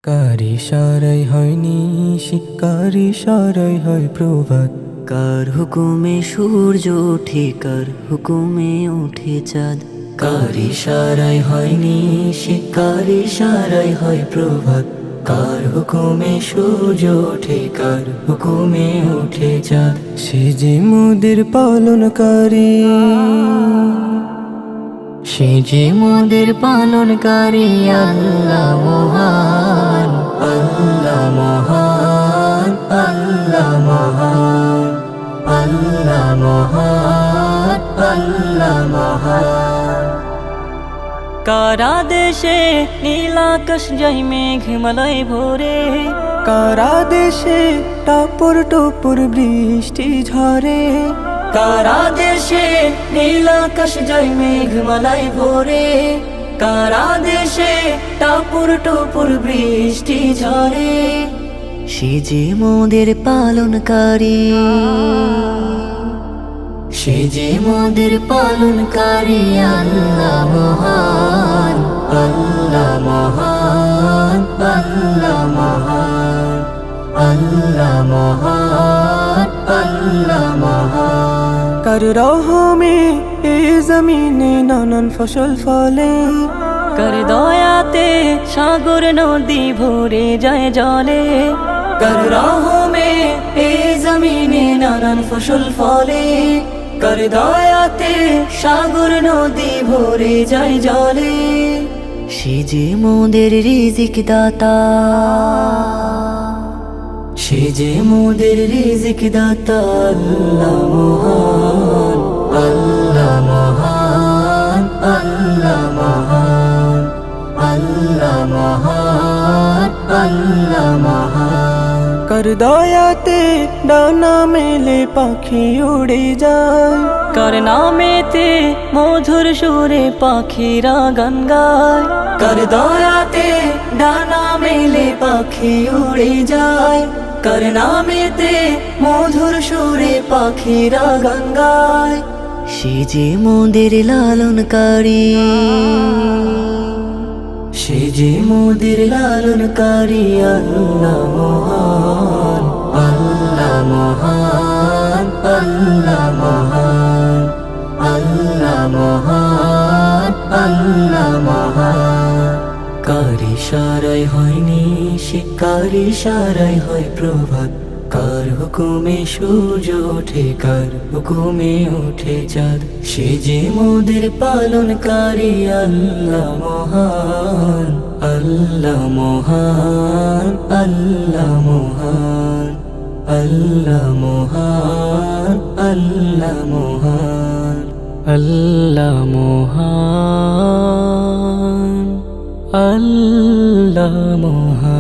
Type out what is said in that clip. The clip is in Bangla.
কার ইশারায় হয় নিশি, কার ইশারায় হয় প্রভাত, কার হুকুমে সূর্য ওঠে, কার হুকুমে ওঠে চাঁদ। কার ইশারায় হয় নিশি, কার ইশারায় হয় প্রভাত, কার হুকুমে সূর্য ওঠে, কার হুকুমে ওঠে চাঁদ। সে যে মোদের পালনকারী, সে যে মোদের পালনকারী, আল্লাহ মহান, আল্লাহ মহান, আল্লাহ মহান, আল্লাহ মহান, আল্লাহ মহান। কারা দেশে নীলাকাশ যাই মেঘমালায় ভরে, কারা দেশে টাপুর টুপুর বৃষ্টি ঝরে, কারা দেশে নীলাকাশ যাই মেঘমালায় ভরে, কারা দেশে টাপুর টুপুর বৃষ্টি ঝরে। সে যে মোদের পালনকারী, সে যে মোদের পালনকারী, আল্লাহ মহান, আল্লাহ মহান, আল্লাহ মহান, আল্লাহ মহান, আল্লাহ মহান। কার রহমে এ জমিনে নানান ফসল ফলে, কার দয়াতে সাগর নদী ভরে যায় জলে, কার রহমে এ জমিনে নানান ফসল ফলে, কার দয়াতে সাগর নদী ভরে যায় জলে। সে যে মোদের রিজিক দাতা, সে যে মোদের রিজিক দাতা, আল্লাহ মহান, আল্লাহ মহান, আল্লাহ মহান, আল্লাহ মহান, আল্লাহ মহান। কার দয়াতে ডানা মেলে পাখি উড়ে যায়, কার নামেতে মধুর সুরে পাখিরা গান গায়, কার দয়াতে ডানা মেলে পাখি উড়ে যায়, কার নামেতে মধুর সুরে পাখিরা গান গায়। সে যে মোদের লালনকারী, সে যে মোদের লালনকারী, আল্লাহ মহান, আল্লাহ মহান, আল্লাহ মহান, আল্লাহ মহান, আল্লাহ মহান। কার ইশারায় হয় নিশি, কার ইশারায় হয় প্রভাত, কার হুকুমে সূর্য ওঠে, কার হুকুমে ওঠে চাঁদ। সে যে মোদের পালনকারী, আল্লাহ মহান, আল্লাহ মহান, আল্লাহ মহান, আল্লাহ মহান, আল্লাহ মহান, আল্লাহ মহান, আল্লাহ মহান।